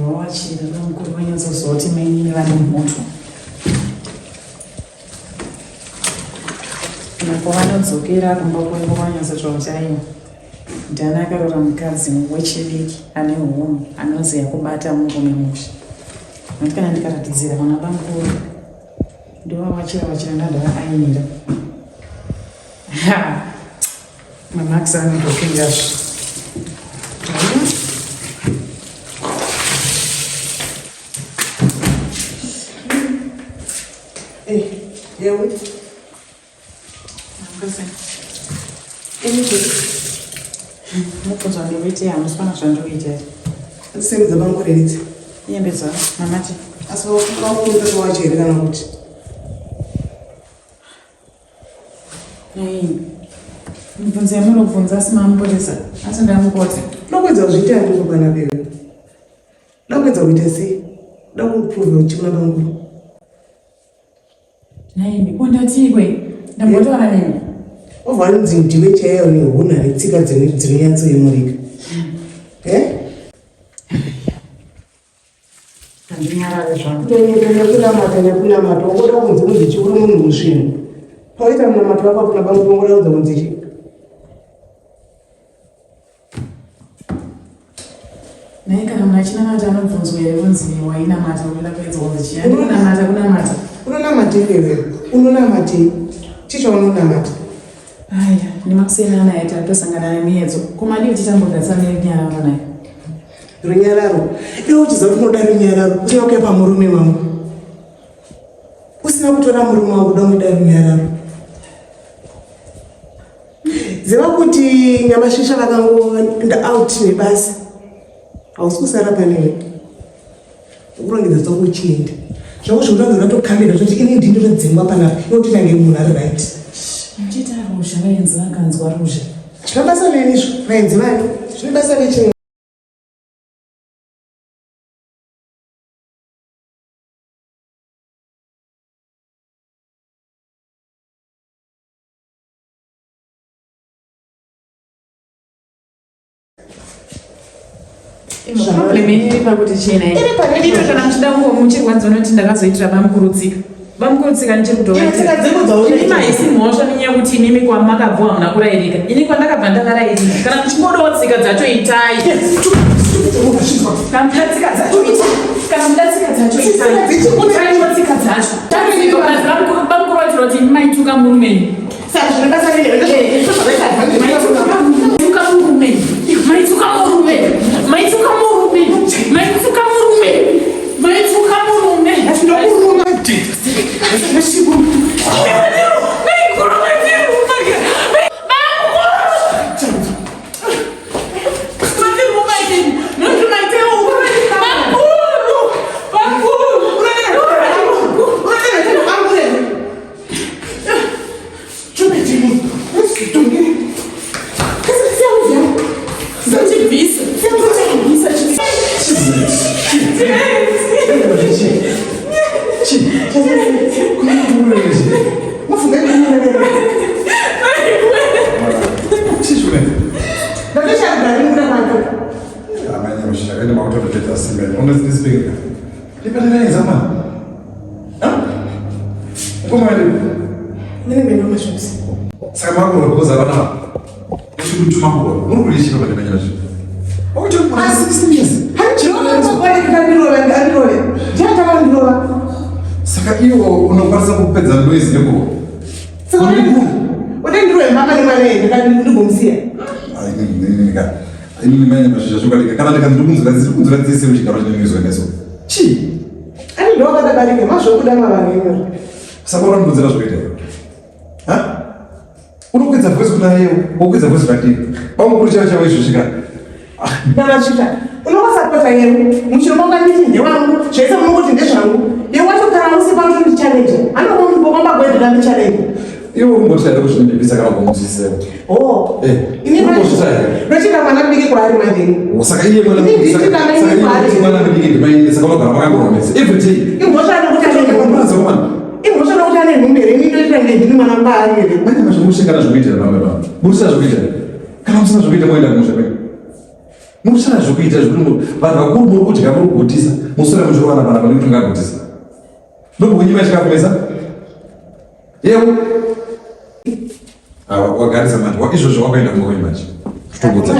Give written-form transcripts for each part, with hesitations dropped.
wawachira vamukuru vanyatsozoti mainini vane moto napo vanodzokera kumba kwavo vanyatsotsvawo chaivo ndani akarora mukadzi wechidiki ane hunhu anoziva kubata murume musha nokuti kana ndikaratidzira vana vamukuru ndovawachira ndandava ainira mamax anotopindazve mubvunzwa ndekuiti hamusifana zvandokuita semedza bangureridzi iyembedza mamati asi wakuita wacho here kana kuti mubvunzo yamunobvunza asi mamupotesa asi ndamukoti dakuedza kuzviita ndikobana bewe dakuedza kuita sei dakupruvha uchimuna banguru naimi kondatikwe ndambotaura nemi ovhanzi ndiwe chaiyo nehunha netsika dzinonyatsoyemurika handinyarare zvangu nekunamata wangoda kunzi kunzi chiuri munhu musvino paita munamata wako kuna banguru wangoda kunza kunzi chi naye kana munhu achinamata anobvunzwa here kunzi wainamata unoda kuedza kunzi chi andinamata kunamata unonamatekewe unonamatei chichaunonamata aya nemakusiyana naye tatosangana nemiedzo komadiwo tichambogatsana nerunyararo naye runyararo iwe uchiziva kuti unoda runyararo uchauke pamurume wangu usina kutora murume wangu uda muda runyararo ziva kuti nyamashisha vakangoenda out nebasa hausi kusara panewe urongedza sokuchienda zvako zvokutanza vatokambira kuti ine ndindo redzimba panapa iwe kuti nange munhu ari right muchita ruzha vaenzi vakanzwa ruzha zvinobasa venizvo vaenzi vani zvinobasa vechimwe problem iri pakuti china ino kana muchida kungomuchirwadza noti ndakazoitira vamukurutsika nichiri kutovaini maisi mhosva nenyaya kuti inimi kwamakabva hamuna kurayirika ini kwandakabva ndakarayirika kana muchingodawo tsika dzacho itai kana muda tsika dzacho tsika dzacho vamukuru vaitira kuti maituka murumenyu saka zvinobasa saka iwo unokwanisa kupedza noise nekuwo udendirowe mama nemwana ndigomsiya inini manya mashizha zvokalika kana ndikandikunzira dzese muchigaro chinemizo neso chi ani ndovakadabarike mazvokuda mavanhu saka urandikunzira zvoita unokwidza voice kuna iyo wokwidza voice kwatiri pamukuru chavo chavo izvosvika ndavachita unokwasapota yeru muchiromanganditi ndewangu zvese munongoti ndezvangu yewatogara musi pano ndichallenge anokomambagwedhera ndichallenge iwo kumbotiaida kuzvinondibvisa kana kumuzisewo nochida mwana mudiki kwaari madheni saka iye mwana mudiki ndimainde saka unogara makangoromesa everyday imhosva nokuti ane nhumbere initoita ndendini mwana mbaari here mane mazvomushingana zvokuitira vamwe vanhu murisina zvokuitira kana musina zvokuita moenda kumusha kwenu mushana zvokuita zviri vanhu vakuru muri kudya muri kugutisa musore muchiwana vana vane kuti ngagutisa ndokunyima chikakomesa yewo wagarisa manje izvozvo wakaenda kumokonyi manje zvitongotsa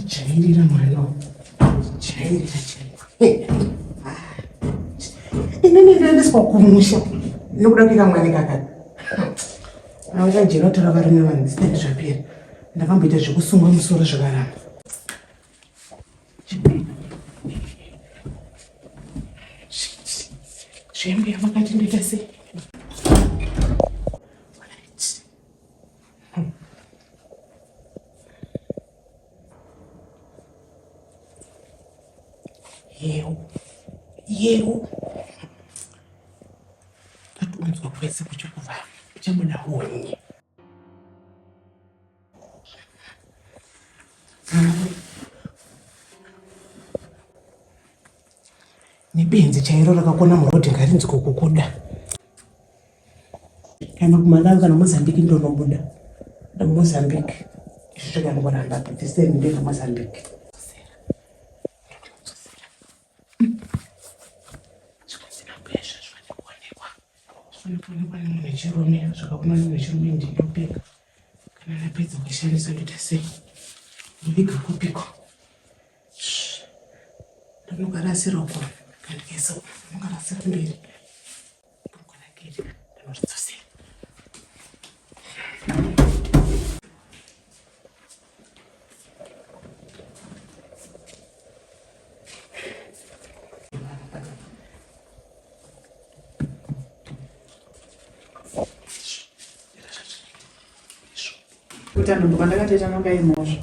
Chairira mano. Chairira. Inini ndiswa kumusha. Nokuda kika mwani kaka. Awuka jeno tora varume vanhu sitende zvapera. Ndakamboita zvekusunga musoro zvakaramba. Zvembe yamakati ndoita sei? Yeo. Atunzwa kwese kuchikuva. Chamuna honye. Nibenzi chairo rakakona murodhi ngarinzi kukukuda. Kana kuMalawi kana Mozambique ndonobuda. Mozambique. Isvika ngoramba tiseni ndeka Mozambique. Nechirume zvakaona nechirume ndinopika kana napedza kushandisa ndoita sei ndoviga kupiko ndonokarasira uko kandikesa ndonokarasira mberi ndonokanakiri ndinoridzosera Kutano ndakateta nanga imozvo.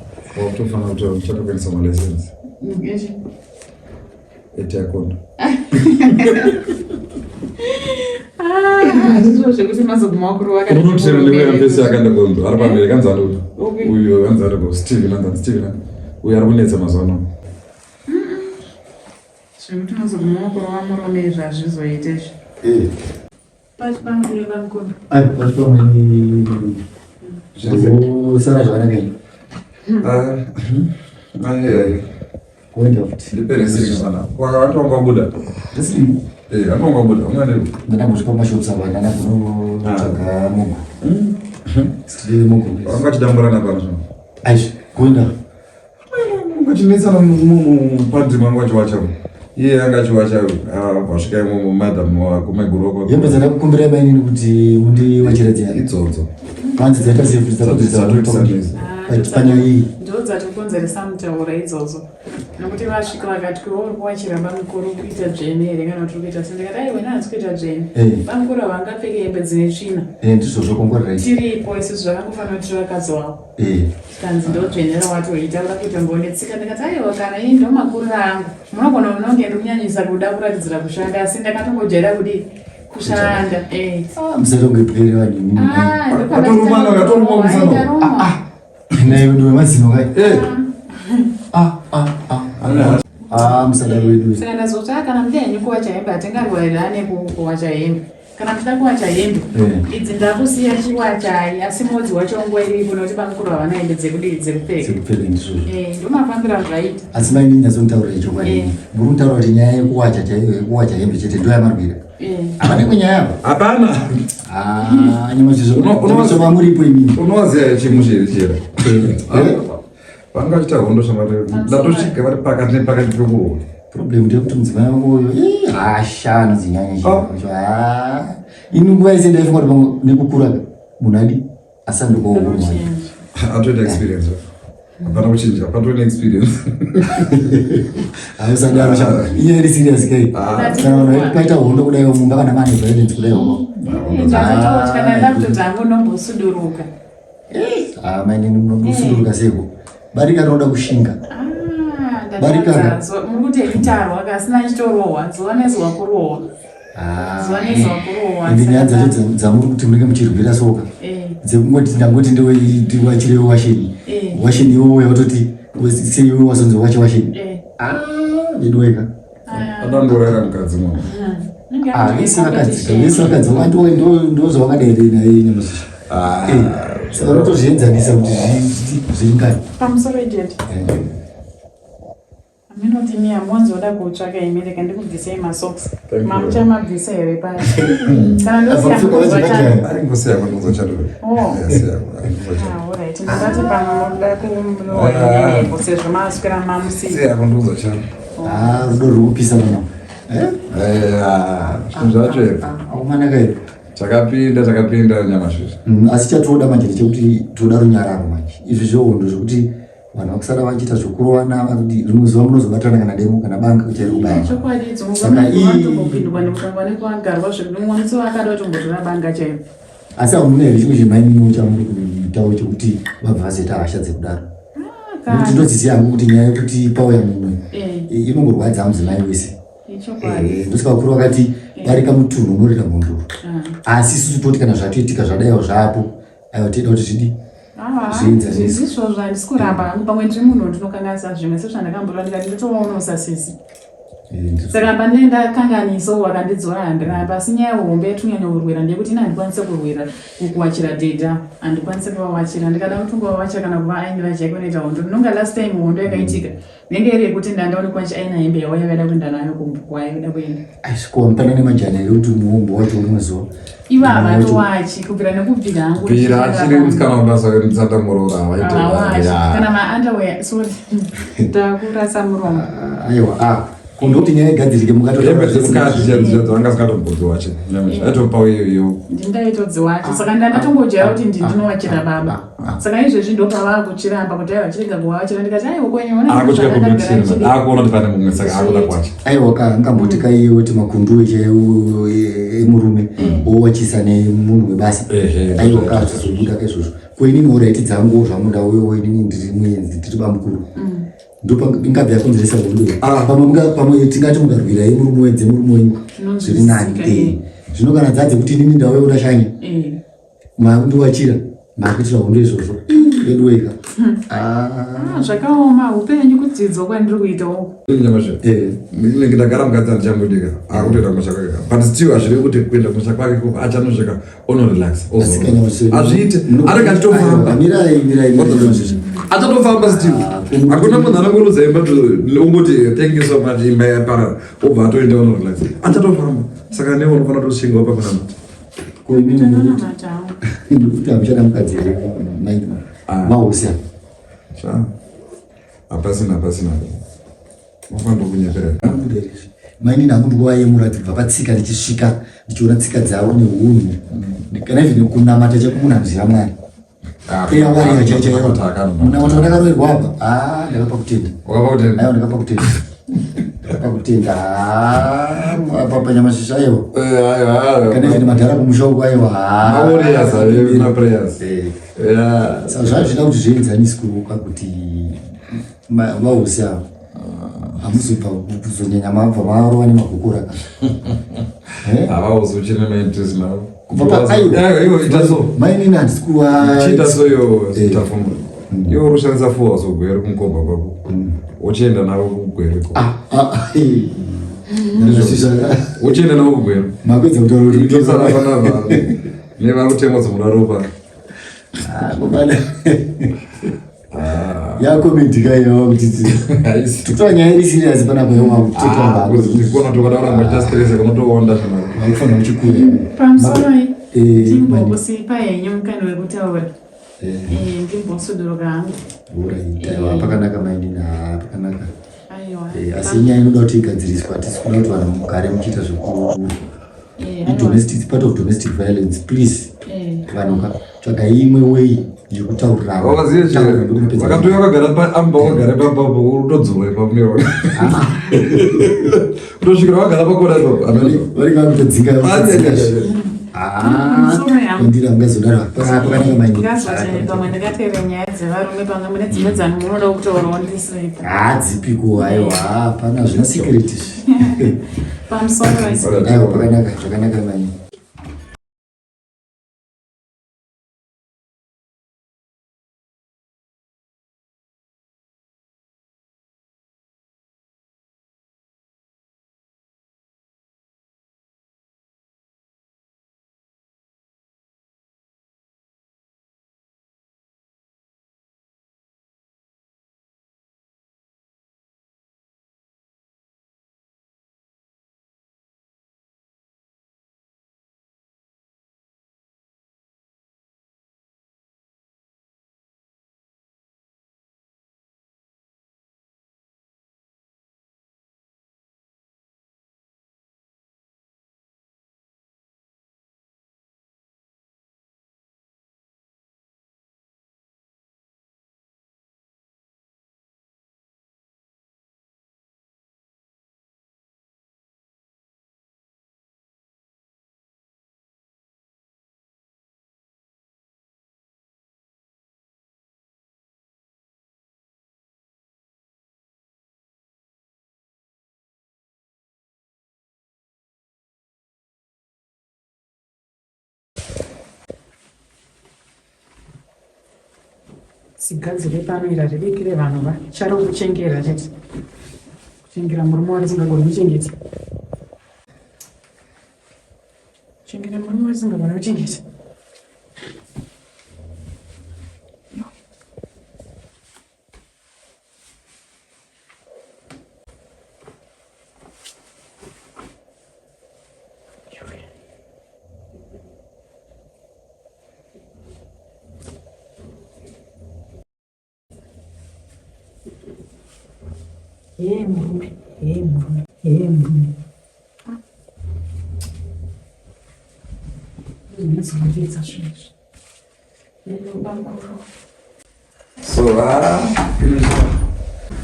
Tofana kuti uchatokwanisa malicense. Ngechi. Etiakonda. Ndizvo zvekuti mazoguma kuri wakati. Unotere lewe mpesi akaenda kundu. Ari pamberi kanzana kuti. Uyu kanzana kuti Steven. Uyu ari kunetsa mazuva. Zvekuti mazoguma kuri wamurume zvazvizoita izvo. Pachipamberi vakuru. Pachipamberi. Sara zvakanaka. Kuenda futi. Ndiperesiri sana. Watonga buda. Ndisiri. Atonga buda. Umane. Ndakambosvika mumashops apa ndanakunotsvaga mogo. Sitiri mogo. Wangatidamburana pano. Aizvi, kuenda. Ungatinetsana mupadhi mangu achiwacha. Iye anga achiwacha. Vasvika imomo madam wakumeguroko. Hembe dzandakakumbira mainini kuti mundiwachiradza idzodzo. Manzi dzaita sefu panyaya iyi ndo dzatokonzeresa mutaura idzodzo nokuti vasvika vakati wachiramba mukuru kuita dzvene here kana kuti kuita sendekati aiwe nahanzi kuita dzvene vamukuru havangapfeke hembe dzine tsvina ndizvo zvakongorera tiripo isusu zvakangofanira kuti vakadzi wavo kanzi ndo dzvene rawatoita uda kuita mbonetsika ndikati aiwa kana ini ndo makuru angu munogona kunonge ndikunyanyisa kuda kuratidzira kushanda asi ndakatongojaira kudi kushanda musatongepere vanhu atorumana akatoruma musana naye wedu wemazino kai musadaro wedu saka ndazota kana ndiani kuwacha hembe hatingarwarirane kuwacha hembe kana ndida kuwacha hembe idzi ndakusiya chiwachai asi modzi wacho nguva iripo nokuti pamukuru havana hembe dzekupfeka ndomafambira zvaita asi maini nyatsonitaura ichokwadi muri kutaura kuti nyaya yekuwacha chaiyo yekuwacha hembe chete ndo yamarwira havane kwenyaya yavo hapana nyamachizvova muripo imini unowaziya chimuchirichera vangachita hondo shamari ndatosvika vari pakati nepakati pekuroa problem ndekuti mudzimai wangu uyo ashana dzinyanya chio ini nguva ise ndaifunga kuti nekukura munhu adi asandikourwa atoita experience hapana kuchinja patone experience haisadaro iye iri serious kai kana vanhu paita hondo kudaiwo mumba kana mane violence kudaiwo kana ndakutotango nombosuduruka mainini munosuduruka seko barika rinoda kushinga barika mukuti echitarwa kasina chitorohwa zuva nezuva kurohwa Ndinyanza dzamuri kuti munenge muchirwira soka dzekungoti ndangoti ndiwachire washini washini iwe watoti seiwe wasonzo wache washini ndidweka adandorera mukadzi mwana vese vakadzi ndozo vakadaidei naye nyamusisha saka unotozvienzanisa kuti zvingani pamusoro ijeti aminoti ni amonzoda kutsvaka imereka ndikubvisei masocks mamuchamabvisa here paya kana aringosiya kundonzo chadove alright ndingati pamwe muda kumroa sezvo maswera mamusiya kundonzo chado rudo ruri kupisa mano zvinhu zvacho aumanaka here takapinda nyamasvizvi asi chatoda manje ndechekuti toda runyararo manje izvi zvohondo zvokuti vanhu vakusara vachiita zvokurovana kuti rimwe zuva munozobatana kana demo kana banga kuchairubaya asi hamuna here chimwe chemainino chamuri kuitawo chekuti vabva vazoita hasha dzekudaro nokuti ndodziziva hangu kuti nyaya yekuti pauya mumwe inongorwadza mudzimai wese ndosika vakuru vakati darika mutunhu unorira mhonduro asi isusu toti kana zvatoitika zvadaiwo zvapo aiwa toida kuti zvidi zvisvo zvandisi kuramba hangu pamwe ndiri munhu ndinokanganisa zvimwe sezvandakamborwa ndikati ndotovaonosa sisi saka pandendakanganiso wakandidzora handiramba asi nyaya hombe yatunyanya kurwira ndeyekuti ina handikwanise kurwira kuwachira dhedha handikwanise kuvawachira ndikada kutongavawachira kana kuva ainira chaikonoita hondo ndinonga last time hondo yakaitika nenge iri yekuti ndandaonekwa nchi aina hembe yawo yavada kuenda nayo kwayaida kuenda aisikuwampana nemajana here kuti muhombo wacho rimwe zuva iva havatowachi kubvira nekubvira hangu achiri musikana mabasa ndisandamurora kana maunderwear sorry ndakurasa muromo aiwa kundokuti nyaya igadzirike mukatoangasikatombodzowache aitopawo iyoyo ndindaitodziwacha saka ndandatongojera kuti ndinowachira baba saka izvezvi ndopavaa kuchiramba kuti aiwa chirega kuvawachira ndikati aiwa kwenyeakuona kuti pane mumwe saka akuda kwacha aiwa kangamboti kaiyoti makundu emurume owachisa nemunhu webasa aiwa kazobuda kaizvozvo koinini oraiti dzangu zvamuda uyo inini ndiri muenzi tiri bamukuru ndopangabva yakonzeresa godo pamwe tingati mukarwira yemurume wedze murume wenyu zviri nani zvino kana dzadze kuti inini ndauyaura shanya makundiwachira makuitira hondo izvozvo edweka zvakaoma upenyu kudzidzo kwandiri kuitawo nenge ndagara mukadzi andichangodika akutoita musha kwake but still hazvirevi kuti kuenda musha kwake koko achanosvika onorelax azviite arega achitofamba achatofamba still hakuna munhu anongorudza imba ongoti thank you so much imba yapara obva atoenda onorelax achatofamba saka newe unofanira kutosvingawo pakunamata ndikuti hamuchada mukadzi here mahosi hapasina mafanira kunyepera maini nangu ndikuvaemura kubva patsika ndichisvika ndichiona tsika dzavo neunhu kana izvi nekunamata chekumunhu anoziva mwari eyawariya chaichaiwa munamato ndakaroerwa apa ndakapa kutenda aiwa ndakapa kutenda ndakapakutenda apa panyamashisha aiwa kana izvi nemadhara kumusha uku aiwa saka zvazvida kuti zvienzaniswa kuti vahosi ava hamuzobva kuzonyanya mabva marova nemagokora havaozochiri nemainterest navo mainini handisi kuchiita soyo zitafunga iwo uri kushandisa foa sogwere kumukomba kwako uchienda navo kugwereko uchienda navo kugwero makwedza kutaura kutosarafanava nevakutemwa dzomudaropa yakomendikaiyawa kuti totora nyaya iri siriasi panapa yomautekona tokadaura machitasiterese kunotoonda vakufanira uchikura pamusoro ndimbokusipa henyu mukani wekutaura ndimbosudoroka hangu aiwa pakanaka mainini pakanaka asi nyaya inoda kuti igadziriswa hatisi kuda kuti vanhu mugare muchiita part of domestic violence please vanhu tsvaga imwe wei yekutauriraakatoya wakagara paamba wakagara papapo utodzura ipapo utosvikira wakagara pakona ipapo varikakutodzinga ndira mungazodaro pakanaka maningi. Pamwe ndakateera nyaya dzevarume pamwe mune dzimwe dzanhu munoda kutaurawo ndisiripo. Dzipiko aiwa hapana zvemasekuriti Pamusoro aiwa pakanaka zvakanaka maningi. sigadzire pano ira ridikire vanhu vachada kuchengera chete kuchengera murume warisingagoni kuchengeta kuchengera murume warisingagoni kuchengeta murume ndinozovavidza zvinhu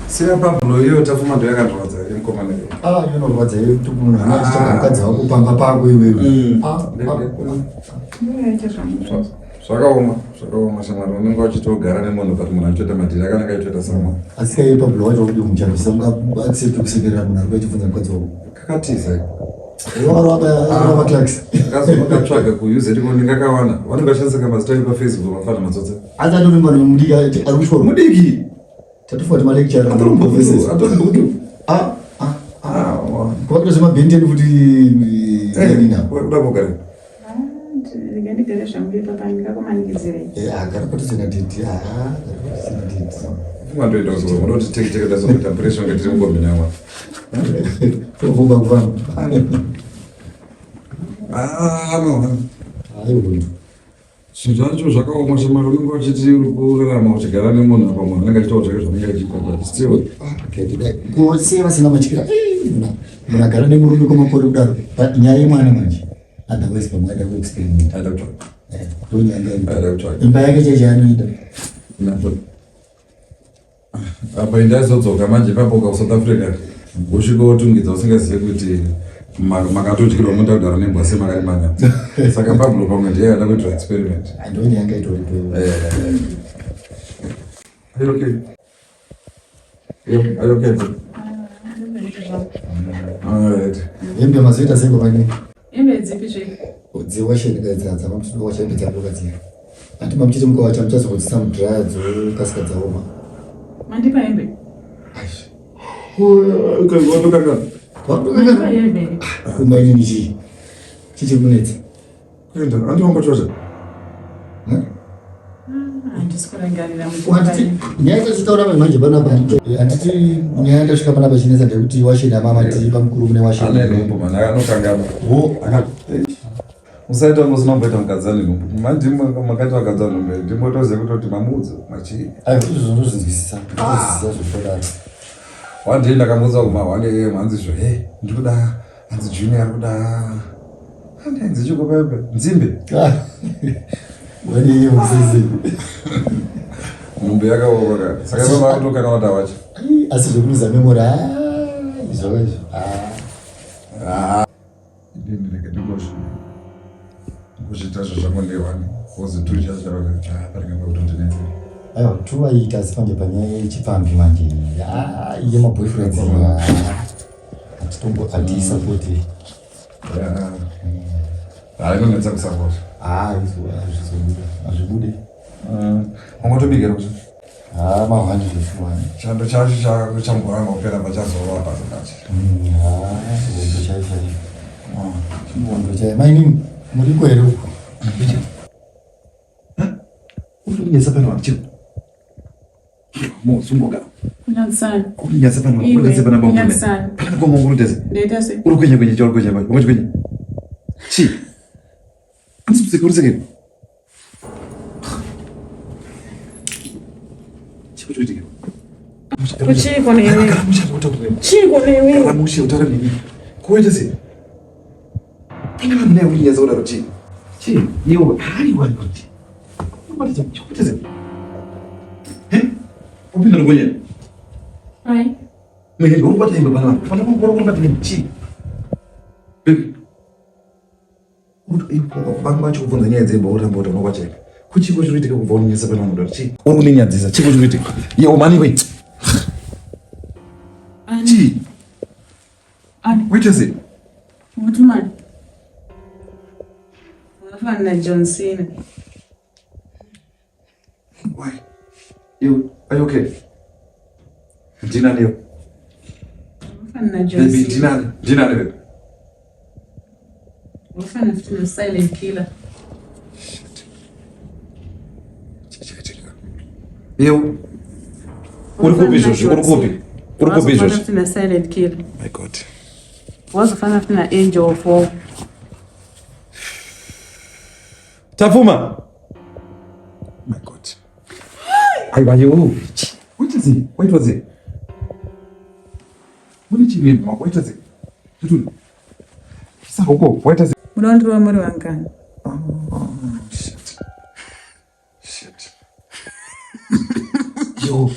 siya pabhulo iyo tafuma ndo yakandorwadza imukomana inorwadza kuti munhu anachitsvaga mukadzi wako pamba pako iwewe zvakaoma shamwari unenge uchitogara nemunhu kuti munhu achitoita madhiri akananga achitoita samwa asi kaiye pabhulo wacho kuti muchavisa mungaaccept kusekerera munhu ari kuachibvunza mukadzi wako kakatiza vaklaks akazoakatsvaga kuuse tiko ndingakawana vanenge vachishandisa kamazita edu pafacebook mafana matsotsa asi atori mwana mudiki ari kuchikoro mudiki tatofuati malecture kwakutozvemabhendeni kuti kuda kugara ndigare zvangu ipapa ndingakumanikidzirei agara patosena deti ungandoenda unoti tekiteke tazoita pressure nge tiri mukombinyawa tofumba kufamba zvinhu zvacho zvakaoma shamari unenge uchiti uri kurarama uchigara nemunhu apa munhu anenge achitaura zvake zvanenge achiita still kusiya vasina matyira munhu agara nemurume kwamakore kudaro nyaya yemwana manje otherwise pamwe aida kuexperiment ndonyanga imba yake cheche anoita apa indaizodzoka manje papoka kusouth africa usvika wotungidza usingazive kuti makatotyirwa muda kudaro nembwa semakari manya saka pablo pamwe ndiye yada kuitwa experiment ndonyanga itoripo hembe mazoita seko pane hembe dzipi zvei dziwashenwashembe dzadokadzia ati mamuchiti mukawacha muchazokodzisa mudhiraya dzokasika dzaoma mandipa hembe kumainini chii chichi kunetsa andiwangochocha nyaya dzachitaura manje panapa handiti nyaya ndasvika panapa chinetsa ndekuti washena mamati pamukuru mune washenanokangama usaita ngozinomboita mukadzani nhumbu mandimo makati wakadzana nhumbu ndimbotozive kutoti mamudzo machii izvozvo ndozvinzwisisa zvotodaro wandii ndakamuudza kumahwane mhanzizvo ndikuda hanzi junior ari kuda handainzi chikopepe nzimbe waniyo mzizi nhumbu yakaoroka saka pavakutokana wata wacho asi zvekuruza memori izvo ndindireke ndingozvo kuchitacho zvakondewani kozi tuchachavaparinga kutondeneze aiwa tuvaita sipanje panyaya yechipambi manje yemaboyfriends hatisapoti inonetsa kusapota azvibude ungotobikira kuti mahandi zvefuwani chando chacho chamboramba kupera pachazova pasakati chibondo chai maini muri kwere uko unyasa pano wacho mosungoga Kunyasana. kunyasa pano kunyasa pano bongo pana bongo ngurutese Ndetase. uri kwenye choro kwenye bongo kwenye chi ansikuseke chipochiti Kuchiko newe. Chiko newe. ramushi utara nini kuwetese ina mne unyasa ura ruchi chi yo hari wari kuti mbati chipochiti upinda kwenye Ai. mimi uri kwata imba bana pana uri kwata ni chi baby vanhu vacho kubvunza nyaya dzemba uramba unowacheka kuchiko chinoitika kubva unyasa pano munhu chi uri kuninyadzisa chiko chinoitika iye mani we chi wait a second What man? Unafanya John Cena. why you are you okay Dina ndio Unafanya John baby Cena. Dina ndio Unafanya fitina silent killer. eu uri kupi izvozvo uri kupi izvozvo Fitina silent killer. my god Wazofanya fitina angel of war. Tafuma. My God. Aiwa you. What is it? What was it? What did you mean? What is it? Sako, what is it? Mulandu wa muri wangani. Shit. Yo.